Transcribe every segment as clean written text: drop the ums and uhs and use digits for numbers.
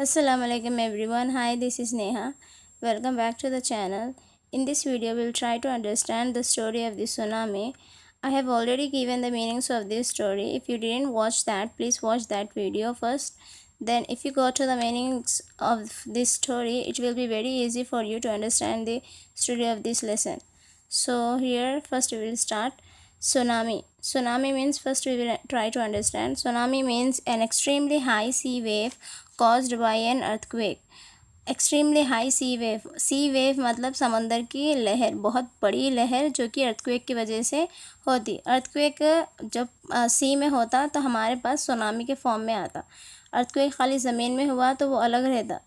Assalamu alaikum everyone. Hi, this is Neha. Welcome back to the channel. In this video, we'll try to understand the story of the tsunami. I have already given the meanings of this story. If you didn't watch that, please watch that video first. Then if you go to the meanings of this story, it will be very easy for you to understand the story of this lesson. So here first we will start. Tsunami. Tsunami means, first we will try to understand. Tsunami means an extremely high sea wave caused by an earthquake. Extremely high sea wave मतलब समंदर की लहर, बहुत बड़ी लहर जो कि earthquake की वजह से होती। अर्थक्वेक जब सी में होता तो हमारे पास सुनामी के फॉर्म में आता। अर्थक्वेक खाली ज़मीन में हुआ तो वो अलग रहता,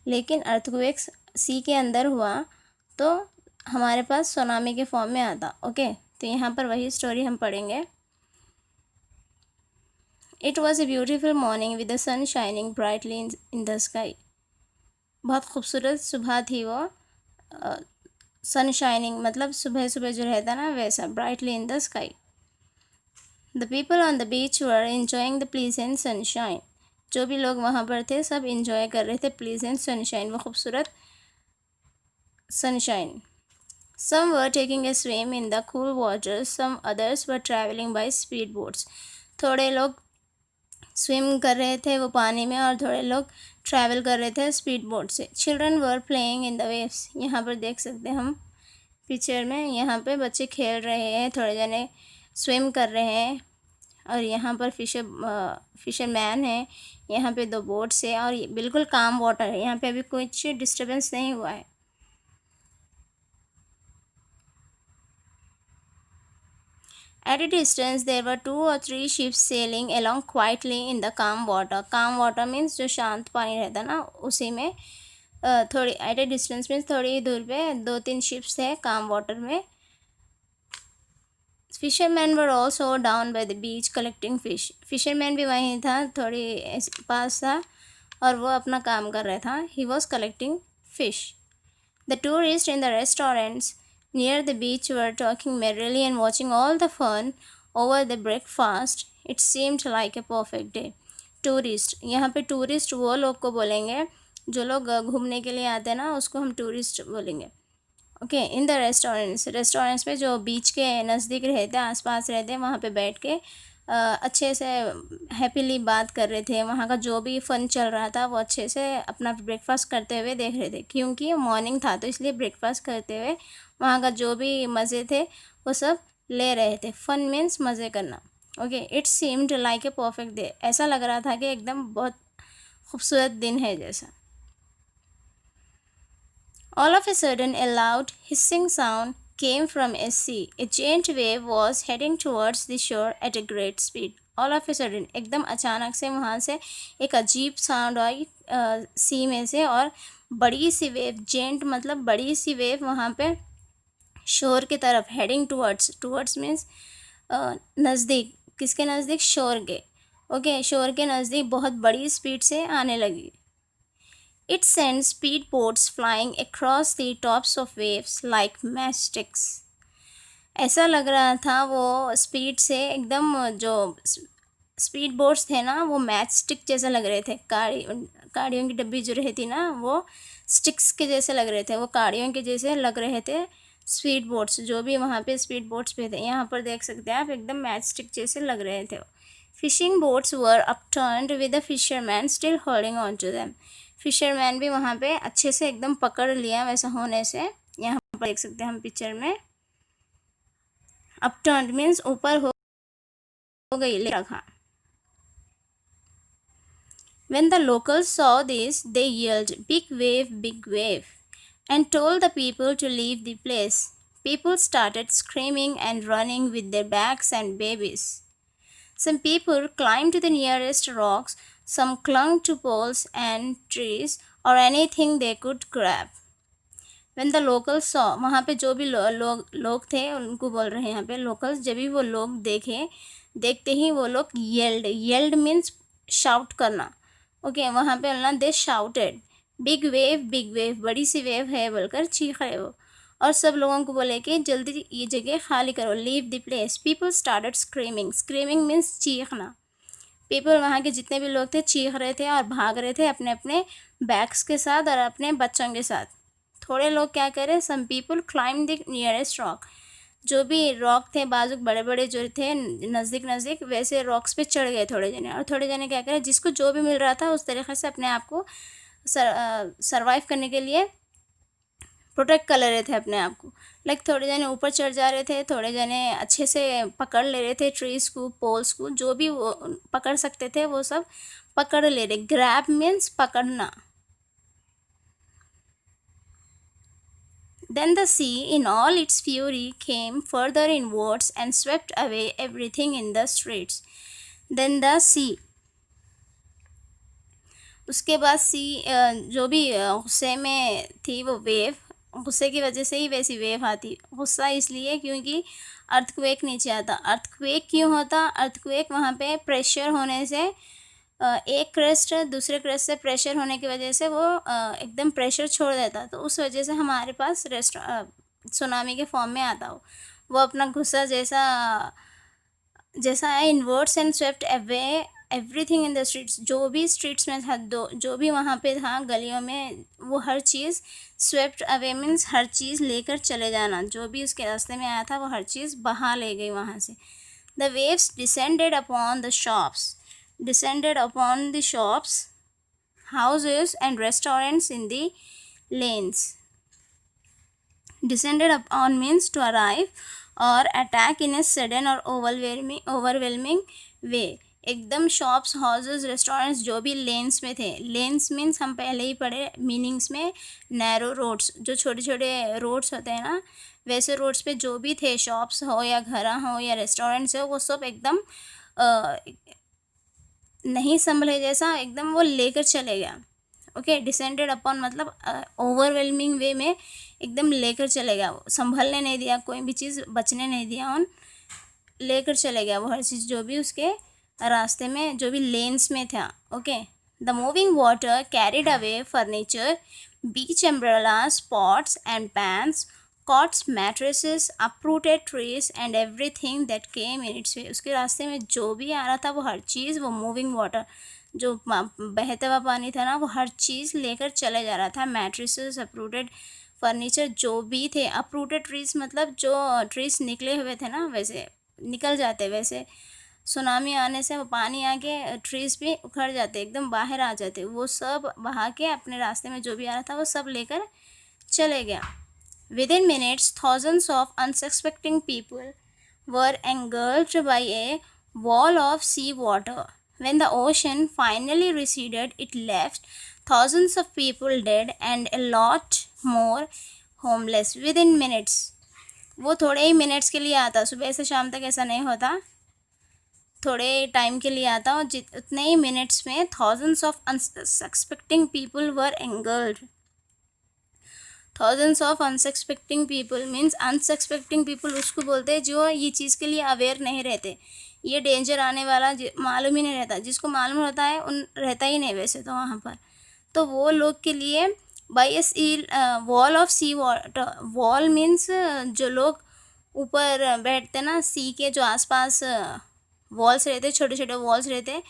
लेकिन अर्थक्वेक सी के अंदर हुआ तो हमारे पास सुनामी के फॉर्म में आता। ओके, तो यहाँ पर वही स्टोरी हम पढ़ेंगे। It was a beautiful morning with the sun shining brightly in the sky. बहुत खूबसूरत सुबह थी वो। सन शाइनिंग मतलब सुबह सुबह जो रहता ना वैसा, brightly in the sky. The people on the beach were enjoying the pleasant sunshine. जो भी लोग वहाँ पर थे सब इंजॉय कर रहे थे प्लीजेंट सनशाइन, वो खूबसूरत sunshine. Some were taking a swim in the cool water, some others were travelling by speed boats. थोड़े लोग स्विम कर रहे थे वो पानी में और थोड़े लोग ट्रैवल कर रहे थे स्पीड बोट से। Children were playing in the waves. यहाँ पर देख सकते हैं हम पिक्चर में, यहाँ पे बच्चे खेल रहे हैं, थोड़े जने स्विम कर रहे हैं और यहाँ पर फिशरमैन है। यहाँ पे दो बोट्स है और बिल्कुल काम वाटर है, यहाँ पे अभी कुछ डिस्टर्बेंस नहीं हुआ है। At a distance, there were 2 or 3 ships sailing along quietly in the calm water. Calm water means जो शांत पानी रहता ना, उसी में थोड़ी at a distance means थोड़ी दूर पे 2-3 ships थे calm water में। Fishermen were also down by the beach collecting fish. Fisherman भी वहीं था, थोड़ी पास था और वो अपना काम कर रहा था। He was collecting fish. The tourists in the restaurants near the beach were talking merrily and watching all the fun over the breakfast. It seemed like a perfect day. Tourist, यहाँ पे टूरिस्ट वो लोग को बोलेंगे जो लोग घूमने के लिए आते हैं ना, उसको हम टूरिस्ट बोलेंगे। ओके, इन द रेस्टोरेंट्स पे जो बीच के नज़दीक रहते हैं, आसपास रहते हैं, वहाँ पे बैठ के अच्छे से हैप्पीली बात कर रहे थे। वहाँ का जो भी फ़न चल रहा था वो अच्छे से अपना ब्रेकफास्ट करते हुए देख रहे थे, क्योंकि मॉर्निंग था तो इसलिए ब्रेकफास्ट करते हुए वहाँ का जो भी मज़े थे वो सब ले रहे थे। फ़न मीन्स मज़े करना। Okay, it seemed like a perfect day. ऐसा लग रहा था कि एकदम बहुत खूबसूरत दिन है जैसा। All of a sudden, a loud hissing sound came from a sea. A giant wave was heading towards the shore at a great speed. All of a sudden, एकदम अचानक से वहाँ से एक अजीब साउंड आई सी में से, और बड़ी सी वेव, जेंट मतलब बड़ी सी वेव वहाँ पे शोर की तरफ, हेडिंग टूवर्ड्स मीन्स नज़दीक। किसके नज़दीक? शोर के। ओके, शोर के नज़दीक बहुत बड़ी स्पीड से आने लगी। It sent speedboats flying across the tops of waves like matchsticks. ऐसा लग रहा था वो स्पीड से एकदम, जो स्पीड बोट्स थे ना वो मैच स्टिक जैसे लग रहे थे। काड़ियों की डब्बी जो रहती ना वो स्टिक्स के जैसे लग रहे थे, वो काड़ियों के जैसे लग रहे थे स्पीड बोट्स, जो भी वहाँ पे स्पीड बोट्स पे थे। यहाँ पर देख सकते हैं आप, एकदम मैच स्टिक जैसे लग रहे थे। Fishing boats were upturned with the fisherman still holding on to them. Fisherman भी वहाँ पे अच्छे से एकदम पकड़ लिया वैसा होने से। यहाँ पर देख सकते हैं हम पिक्चर में, अपटर्न्ड मीन्स ऊपर हो गई, ले रखा। When the locals saw this, they yelled, big wave, and told the people to leave the place. People started screaming and running with their bags and babies. Some people climbed to the nearest rocks, some clung to poles and trees or anything they could grab. When the locals saw, वहाँ पे जो भी लोग थे उनको बोल रहे हैं यहाँ पे locals, जब भी वो लोग देखते ही वो लोग yelled means shout करना। ओके, वहाँ पे बोलना दे शाउटेड, बिग वेव, बड़ी सी वेव है बोलकर चीख रहे हो, और सब लोगों को बोले कि जल्दी ये जगह खाली करो, leave the place. People started screaming means चीखना। पीपल, वहाँ के जितने भी लोग थे चीख रहे थे और भाग रहे थे अपने अपने बैग्स के साथ और अपने बच्चों के साथ। थोड़े लोग क्या करें, some people climb the nearest rock, जो भी रॉक थे बाजुक बड़े बड़े जो थे नज़दीक नज़दीक, वैसे रॉक्स पे चढ़ गए थोड़े जने। और थोड़े जने क्या करें, जिसको जो भी मिल रहा था उस तरीके से अपने आप को सरवाइव करने के लिए प्रोटेक्ट कर ले रहे थे अपने आप को। लाइक थोड़े जने ऊपर चढ़ जा रहे थे, थोड़े जने अच्छे से पकड़ ले रहे थे ट्रीज़ को, पोल्स को, जो भी वो पकड़ सकते थे वो सब पकड़ ले रहे। ग्रैब मीन्स पकड़ना। Then the sea, in all its fury, came further inwards and swept away everything in the streets. Then the sea. उसके बाद सी जो भी गुस्से में थी वो वेव, गुस्से की वजह से ही वैसी वेव आती। गुस्सा इसलिए क्योंकि अर्थक्वेक नीचे आता। अर्थक्वेक क्यों होता? अर्थक्वेक वहाँ पे प्रेशर होने से एक क्रेस्ट दूसरे क्रेस्ट से प्रेशर होने की वजह से वो एकदम प्रेशर छोड़ देता, तो उस वजह से हमारे पास सुनामी के फॉर्म में आता हो। वो अपना गुस्सा जैसा जैसा है, inwards and swept away everything in the streets, जो भी स्ट्रीट्स में था, जो भी वहाँ पे था गलियों में, वो हर चीज़ स्वेप्ट अवे मीन्स हर चीज़ लेकर चले जाना, जो भी उसके रास्ते में आया था वो हर चीज़ बहा ले गई वहाँ से। The waves descended upon the shops, descended upon the shops, houses and restaurants in the lanes. Descended upon means to arrive or attack in a sudden or overwhelming way. एकदम शॉप्स, हाउसेस, रेस्टोरेंट्स जो भी लेन्स में थे, lens means हम पहले ही पढ़े meanings में, नैरो रोड्स, जो छोटे छोटे रोड्स होते हैं ना, वैसे रोड्स पे जो भी थे, शॉप्स हो या घर हो या रेस्टोरेंट्स हो, वो सब एकदम नहीं संभले जैसा एकदम वो लेकर चले गया। ओके, डिसेंडेड अपॉन मतलब ओवरवेलमिंग वे में एकदम लेकर चले गया, संभलने नहीं दिया, कोई भी चीज़ बचने नहीं दिया, उन लेकर चले गया वो हर चीज़ जो भी उसके रास्ते में, जो भी लेन्स में था। Okay, the moving water carried away furniture, beach umbrellas, pots and pans, cots, mattresses, uprooted trees and everything that came in its way. उसके रास्ते में जो भी आ रहा था वो हर चीज़, वो मूविंग वाटर जो बहता हुआ पानी था ना, वो हर चीज़ लेकर चले जा रहा था। मैट्रेसेस, अपरूटेड फर्नीचर जो भी थे, अपरूटेड ट्रीज मतलब जो ट्रीज निकले हुए थे ना, वैसे निकल जाते, वैसे सुनामी आने से वो पानी आके ट्रीज भी उखड़ जाते, एकदम बाहर आ जाते, वो सब बहा के अपने रास्ते में जो भी आ रहा था वो सब लेकर चले गया। Within minutes, thousands of unsuspecting people were engulfed by a wall of sea water. When the ocean finally receded, it left thousands of people dead and a lot more homeless. Within minutes, वो थोड़े ही minutes के लिए आता, सुबह से शाम तक ऐसा नहीं होता, थोड़े टाइम के लिए आता, और उतने ही मिनट्स में thousands of unsuspecting people were engulfed. Thousands of unsuspecting people means, unsuspecting people उसको बोलते हैं जो ये चीज़ के लिए अवेयर नहीं रहते, ये डेंजर आने वाला मालूम ही नहीं रहता, जिसको मालूम होता है उन रहता ही नहीं वैसे तो वहाँ पर, तो वो लोग के लिए by a sea wall of sea water, wall means जो लोग ऊपर बैठते ना, सी के जो आसपास वॉल्स रहते, छोटे छोटे वॉल्स रहते,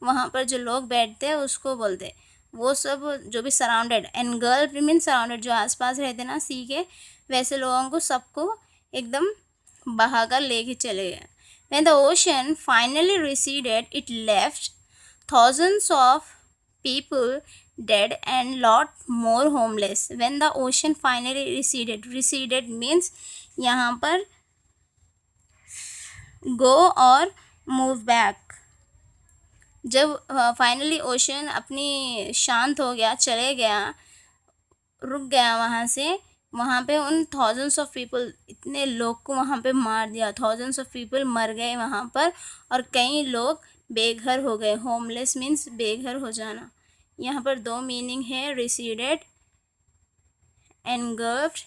वहाँ पर जो लोग बैठते हैं उसको बोलते, वो सब जो भी सराउंडेड, एनगल्फ मीन सराउंडेड, जो आसपास रहते ना सी के, वैसे लोगों को सबको एकदम बहाकर लेके चले गए। When the ocean finally receded, it left thousands of people dead and lot more homeless. When the ocean finally receded, receded means यहाँ पर go और move back। जब फाइनली ओशन अपनी शांत हो गया, चले गया, रुक गया वहाँ से, वहाँ पे उन थाउजेंड्स ऑफ पीपल, इतने लोग को वहाँ पे मार दिया, थाउजेंड्स ऑफ पीपल मर गए वहाँ पर, और कई लोग बेघर हो गए। होमलेस मीन्स बेघर हो जाना। यहाँ पर दो मीनिंग है, receded, engulfed.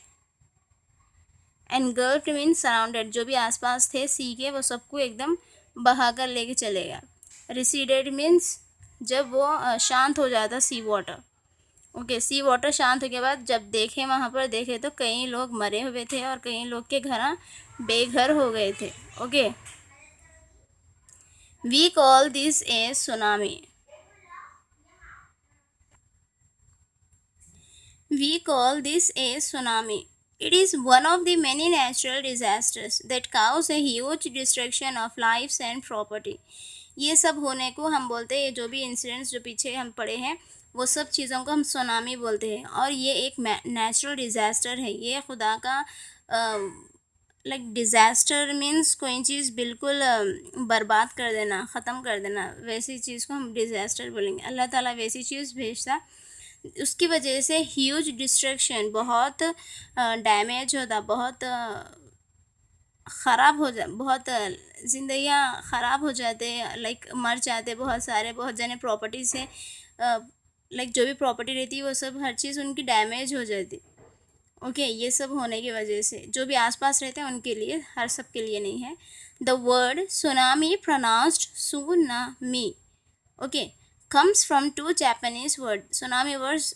Engulfed means surrounded, जो भी आसपास थे सी के वो सबको एकदम बहाकर लेके चले गया। रिसीडेड मीन्स जब वो शांत हो जाता सी वाटर। ओके, सी वाटर शांत होने के बाद जब देखे वहाँ पर देखे तो कई लोग मरे हुए थे और कई लोग के घर बेघर हो गए थे। Okay, We call this a tsunami. We call this a tsunami. It is one of the many natural disasters that cause a huge destruction of lives and property. ये सब होने को हम बोलते हैं, ये जो भी इंसिडेंट्स जो पीछे हम पढ़े हैं वो सब चीज़ों को हम सुनामी बोलते हैं। और ये एक नेचुरल डिज़ास्टर है, ये खुदा का लाइक डिज़ास्टर मीन्स कोई चीज़ बिल्कुल बर्बाद कर देना, ख़त्म कर देना, वैसी चीज़ को हम डिज़ास्टर बोलेंगे। अल्लाह ताला वैसी चीज़ भेजता, उसकी वजह से ह्यूज डिस्ट्रक्शन, बहुत डैमेज होता, बहुत ख़राब हो जा, बहुत ज़िंदगियाँ ख़राब हो जाते, लाइक मर जाते बहुत सारे, बहुत जने प्रॉपर्टी से लाइक जो भी प्रॉपर्टी रहती है वो सब हर चीज़ उनकी डैमेज हो जाती। ओके ये सब होने की वजह से जो भी आसपास रहते हैं उनके लिए, हर सब के लिए नहीं है। The word tsunami pronounced tsunami, okay, comes from two Japanese word. Tsunami words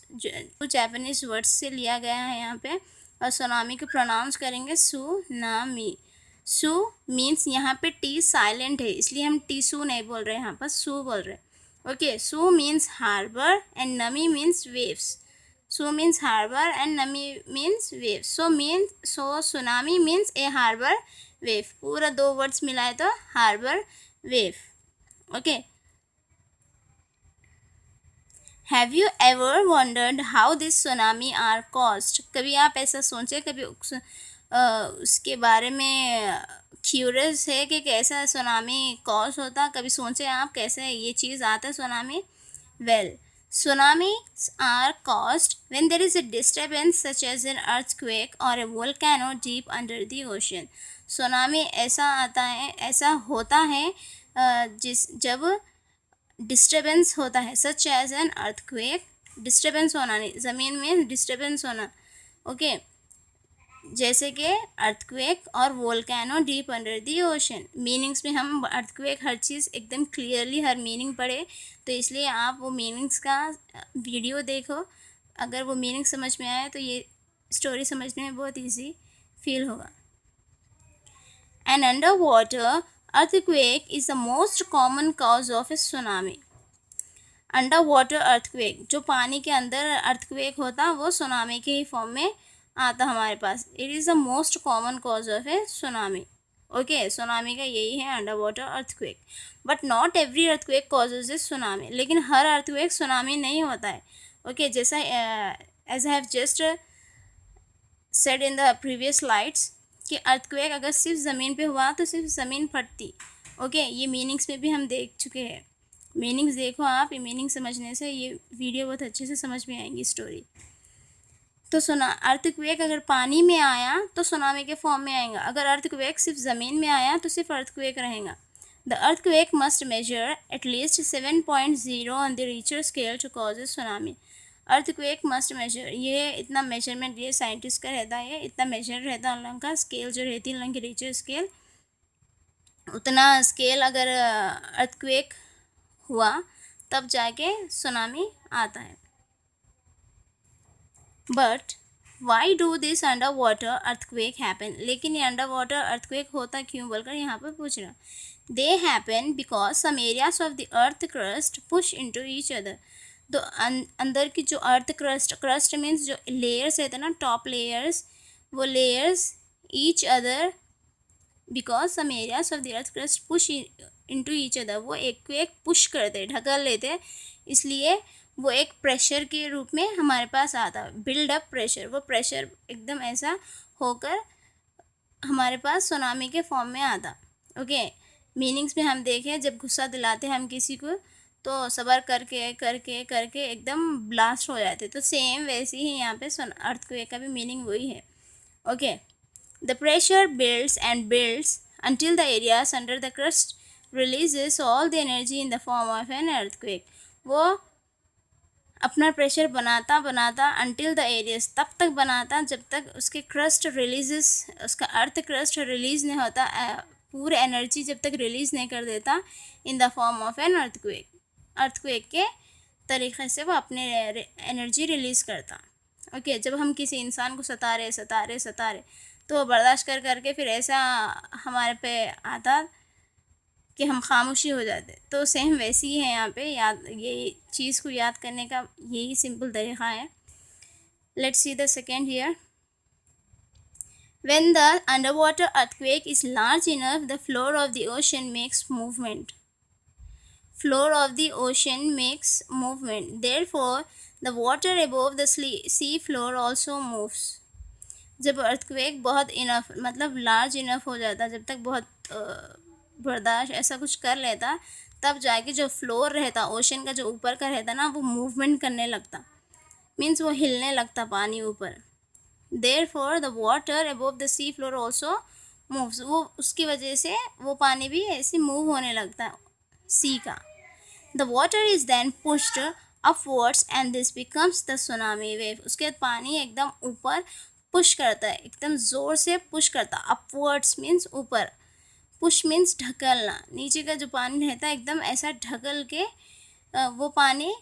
two Japanese words से लिया गया है यहाँ पे, और सुनामी को प्रोनाउंस करेंगे सुनामी। सु मीन्स यहाँ पे टी साइलेंट है, इसलिए हम टी सू नहीं बोल रहे हैं, यहाँ पर सु बोल रहे हैं। Okay, su means harbour and nami means waves. Su means harbour and nami means waves. So tsunami means a harbour wave, पूरा दो वर्ड्स मिलाए तो harbour wave. Okay, have you ever wondered how this tsunami are caused? कभी आप ऐसा सोचे, कभी उसके बारे में क्यूरियस है कि कैसा सुनामी कॉज होता? कभी सोचे आप कैसे ये चीज़ आता है tsunami? Well, tsunamis are caused when there is a disturbance such as an earthquake or a volcano deep under the ocean. Tsunami ऐसा आता है, ऐसा होता है जब डिस्टर्बेंस होता है, such as an earthquake, disturbance होना नहीं, ज़मीन में डिस्टर्बेंस होना। ओके, जैसे कि अर्थक्वेक और volcano deep under the ocean. Meanings में हम अर्थक्वेक हर चीज़ एकदम क्लियरली हर मीनिंग पढ़े, तो इसलिए आप वो मीनिंग्स का वीडियो देखो, अगर वो मीनिंग समझ में आए तो ये स्टोरी समझने में बहुत इजी फील होगा। An under water earthquake is the most common cause of a tsunami. Under water earthquake, जो पानी के अंदर अर्थक्वेक होता वो सुनामी के ही फॉर्म में आता हमारे पास। It is the most common cause of a tsunami. Okay, tsunami का यही है under water earthquake. But not every earthquake causes a tsunami, लेकिन हर अर्थक्वेक सुनामी नहीं होता है। ओके, जैसा as I have just said in the previous slides कि अर्थक्वेक अगर सिर्फ ज़मीन पे हुआ तो सिर्फ ज़मीन फटती। ओके, ये मीनिंग्स में भी हम देख चुके हैं। मीनिंग्स देखो आप, ये मीनिंग समझने से ये वीडियो बहुत अच्छे से समझ में आएंगी स्टोरी। तो अर्थक्वेक अगर पानी में आया तो सुनामी के फॉर्म में आएगा, अगर अर्थक्वेक सिर्फ ज़मीन में आया तो सिर्फ अर्थक्वेक रहेगा। The earthquake must measure at least 7.0 on the Richter scale to cause a tsunami. Earthquake must measure, ये इतना मेजरमेंट ये साइंटिस्ट का रहता है, इतना मेजर रहता है उन लोगों का, स्केल जो रहती है उन लोगों की रिचर स्केल, उतना स्केल अगर अर्थक्वेक हुआ तब जाके सुनामी आता है। But why do this under water earthquake happen? लेकिन ये अंडर वाटर अर्थक्वेक होता क्यों बोलकर यहाँ पर पूछ रहा। They happen because some areas of the earth crust push into each other. तो अंदर की जो अर्थ क्रस्ट मीन्स जो लेयर्स रहते हैं ना, टॉप लेयर्स, वो layers each other because some areas of the earth crust push into each other, वो एक को एक पुश करते, ढकल लेते, इसलिए वो एक प्रेशर के रूप में हमारे पास आता, बिल्ड अप प्रेशर, वो प्रेशर एकदम ऐसा होकर हमारे पास सुनामी के फॉर्म में आता। ओके, मीनिंग्स में हम देखें, जब गुस्सा दिलाते हैं हम किसी को तो सबर करके करके करके एकदम ब्लास्ट हो जाते, तो सेम वैसे ही यहाँ पे अर्थक्वेक का भी मीनिंग वही है। Okay, the pressure builds and builds until the areas under the crust releases all the energy in the form of an earthquake। वो अपना प्रेशर बनाता बनाता until the areas, तब तक बनाता जब तक उसके क्रस्ट रिलीजेस, उसका अर्थ क्रस्ट रिलीज़ नहीं होता, पूरी एनर्जी जब तक रिलीज़ नहीं कर देता in the form of an earthquake. Earthquake के तरीक़े से वो अपने एनर्जी रिलीज़ करता। ओके, जब हम किसी इंसान को सतारे सतारे सतारे तो वो बर्दाश्त कर करके फिर ऐसा हमारे पे आता कि हम खामोशी हो जाते। तो सेम वैसी ही है यहाँ पे, याद ये चीज़ को याद करने का यही सिंपल तरीक़ा है। Let's see the second here. When the underwater earthquake is large enough, the floor of the ocean makes movement. Floor of the ocean makes movement. Therefore, the water above the sea floor also moves. जब earthquake बहुत enough मतलब large enough हो जाता, जब तक बहुत बर्दाश्त ऐसा कुछ कर लेता, तब जाके जो फ्लोर रहता ओशन का, जो ऊपर का रहता ना, वो मूवमेंट करने लगता, मीन्स वो हिलने लगता पानी ऊपर। Therefore, the water above the sea floor also moves. वो उसकी वजह से वो पानी भी ऐसे मूव होने लगता है सी का। The water is then pushed upwards and this becomes the tsunami wave. उसके बाद पानी एकदम ऊपर पुश करता है, एकदम ज़ोर से पुश करता है। upwards means ऊपर, पुश मीन्स ढकलना, नीचे का जो पानी रहता है एकदम ऐसा ढकल के वो पानी,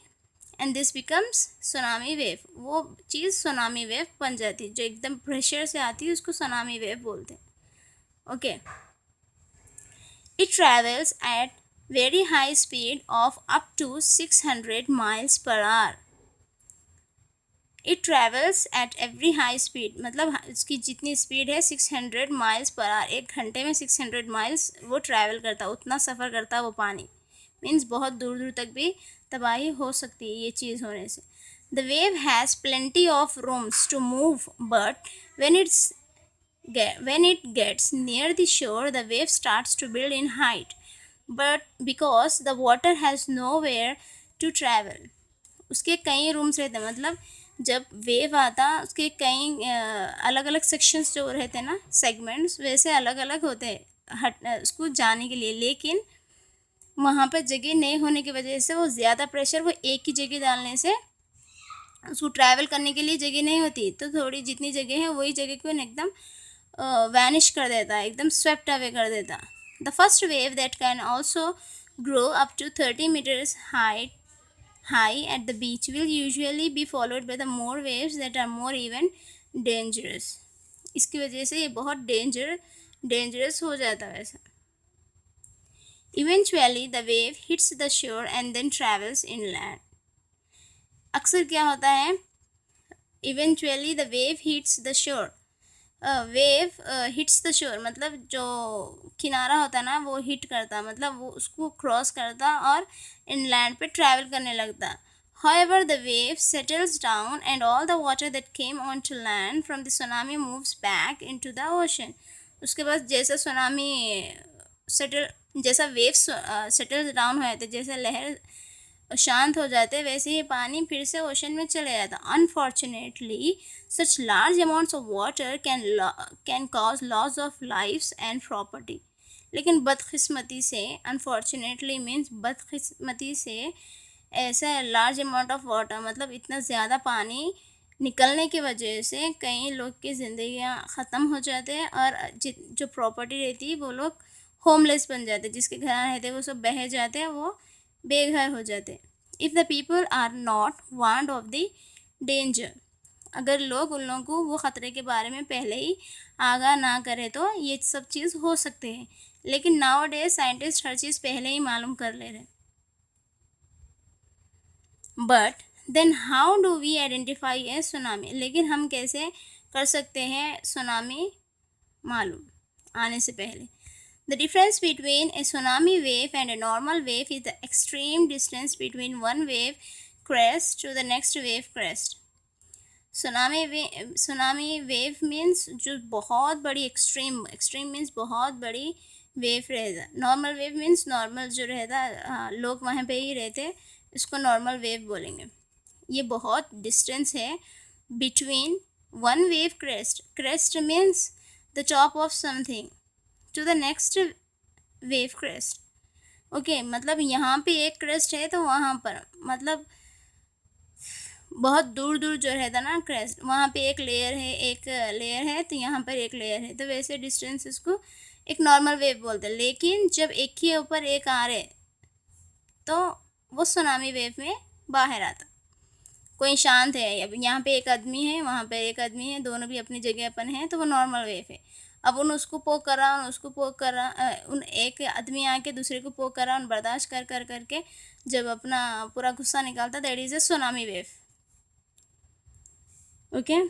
and this becomes tsunami wave. वो चीज़ सुनामी वेव बन जाती है, जो एकदम प्रेशर से आती है उसको सुनामी वेव बोलते हैं। Okay, it travels at very high speed of up to 600 miles per hour. It travels at every high speed, मतलब उसकी जितनी स्पीड है 600 माइल्स पर आवर, 1 घंटे में 600 माइल्स वो ट्रैवल करता, उतना सफ़र करता वो पानी। मीन्स बहुत दूर दूर तक भी तबाही हो सकती है ये चीज़ होने से। The wave has plenty of rooms to move, but when it gets near the shore, the wave starts to build in height, but because the water has nowhere to travel. उसके कई रूम्स रहते हैं, मतलब जब wave आता उसके कई अलग अलग सेक्शंस जो रहते हैं ना, सेगमेंट्स वैसे अलग अलग होते हैं हट उसको जाने के लिए, लेकिन वहाँ पर जगह नहीं होने की वजह से वो ज़्यादा प्रेशर वो एक ही जगह डालने से उसको ट्रैवल करने के लिए जगह नहीं होती, तो थोड़ी जितनी जगह है वही जगह को एकदम वैनिश कर देता है, एकदम स्वेप्ट अवे कर देता। The first wave that can also grow up to 30 metres high at the beach will usually be followed by the more waves that are more even dangerous. इसकी वजह से ये बहुत डेंजरस हो जाता है वैसा। Eventually the wave hits the shore and then travels inland. अक्सर क्या होता है, Eventually the wave hits the shore. Wave hits the shore, मतलब जो किनारा होता है ना वो हिट करता, मतलब वो उसको क्रॉस करता और इनलैंड पे ट्रैवल करने लगता। However, the wave settles down and all the water that came onto land from the tsunami moves back into the ocean. उसके बाद जैसा सुनामी जैसा वेव सेटल डाउन हो जाते, जैसे लहर शांत हो जाते, वैसे ही पानी फिर से ओशन में चले जाता। Unfortunately such large amounts of water can cause loss of lifes and property. लेकिन बदकिस्मती से, अनफॉर्चुनेटली मीन्स बदकिस्मती से, ऐसा लार्ज अमाउंट ऑफ वाटर मतलब इतना ज़्यादा पानी निकलने की वजह से कई लोग की ज़िंदगियाँ ख़त्म हो जाते हैं, और जो प्रॉपर्टी रहती है वो लोग होमलेस बन जाते, जिसके घर रहते वो सब बह जाते हैं, वो बेघर हो जाते। If the people are not warned of the danger, अगर लोग उन लोगों को वो ख़तरे के बारे में पहले ही आगाह ना करें तो ये सब चीज़ हो सकते हैं। लेकिन नाउ डे साइंटिस्ट हर चीज़ पहले ही मालूम कर ले रहे। But then how do we identify a tsunami, लेकिन हम कैसे कर सकते हैं सुनामी मालूम आने से पहले। The difference between a tsunami wave and a normal wave is the extreme distance between one wave crest to the next wave crest. Tsunami wave means जो बहुत बड़ी extreme means बहुत बड़ी वेव रहेगा। नॉर्मल वेव मीन्स नॉर्मल जो रहता लोग वहाँ पे ही रहते, इसको नॉर्मल वेव बोलेंगे। ये बहुत डिस्टेंस है between one wave crest means the top of something to the next wave crest. Okay, मतलब यहाँ पे एक क्रेस्ट है तो वहाँ पर मतलब बहुत दूर दूर जो रहता ना क्रेस्ट, वहाँ पे एक लेयर है तो यहाँ पर एक लेयर है, तो वैसे डिस्टेंस इसको एक नॉर्मल वेव बोलते हैं। लेकिन जब एक ही ऊपर एक आ रहे तो वो सुनामी वेव में बाहर आता। कोई शांत है, अब यहाँ पे एक आदमी है, वहाँ पे एक आदमी है, दोनों भी अपनी जगह अपन है, तो वो नॉर्मल वेव है। अब उन उसको पोक कर रहा, उन उसको पोक कर रहा, उन एक आदमी आके दूसरे को पोक कर रहा, उन बर्दाश्त कर कर करके जब अपना पूरा गुस्सा निकालता, that is a tsunami wave. Okay.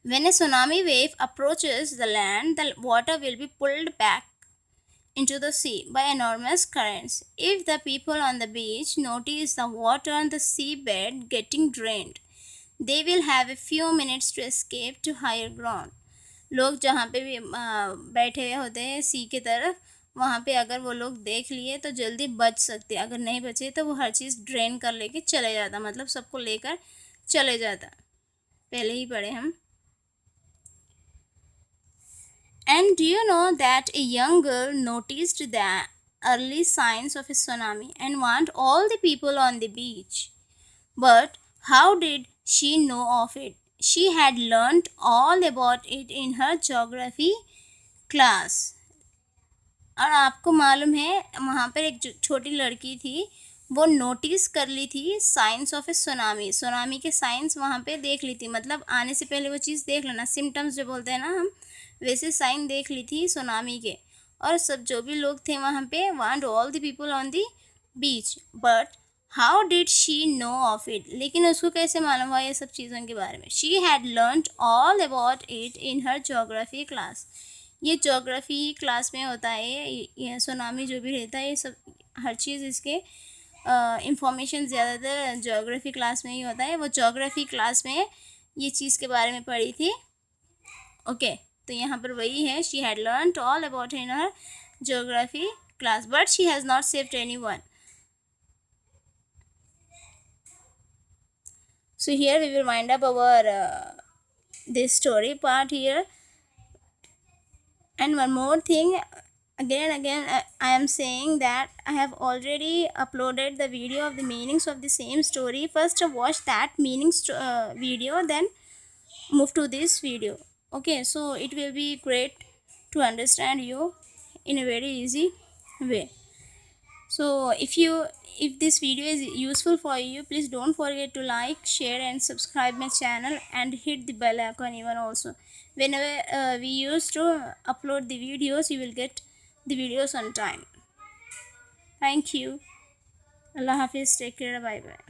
When a tsunami wave approaches the land, the water will be pulled back into the sea by enormous currents. If the people on the beach notice the water on the seabed getting drained, they will have a few minutes to escape to higher ground. लोग जहाँ पे भी बैठे हुए होते हैं सी की तरफ, वहाँ पे अगर वो लोग देख लिए तो जल्दी बच सकते, अगर नहीं बचे तो वो हर चीज़ ड्रेन कर लेके चले जाता, मतलब सबको लेकर चले जाता. पहले ही पढ़े हम. And do you know that a young girl noticed the early signs of a tsunami and warned all the people on the beach? But how did she know of it? She had learnt all about it in her geography class. और आपको मालूम है वहाँ पर एक छोटी लड़की थी, वो नोटिस कर ली थी science of a tsunami, tsunami के साइंस वहाँ पे देख ली थी, मतलब आने से पहले वो चीज़ देख लेना, सिम्टम्स जो बोलते हैं ना हम, वैसे साइन देख ली थी सुनामी के. और सब जो भी लोग थे वहाँ पे, want all the people on the beach. But how did she know of it, लेकिन उसको कैसे मालूम हुआ ये सब चीज़ों के बारे में? She had learned all about it in her geography class. ये जोग्राफी क्लास में होता है, ये सुनामी जो भी रहता है, ये सब हर चीज़ इसके इंफॉर्मेशन ज़्यादातर जोग्राफी क्लास में ही होता है. वो जोग्राफी क्लास में ये चीज़ के बारे में पढ़ी थी. ओके. तो यहाँ पर वही है, she had learned all about in her geography class, but she has not saved any one. So here we will wind up our this story part here. And one more thing, again and again I am saying that I have already uploaded the video of the meanings of the same story. First watch that meanings video, then move to this video. Okay, so it will be great to understand you in a very easy way. So if this video is useful for you, please don't forget to like, share and subscribe my channel and hit the bell icon even also. Whenever we used to upload the videos, you will get the videos on time. Thank you. Allah Hafiz. Take care. Bye bye.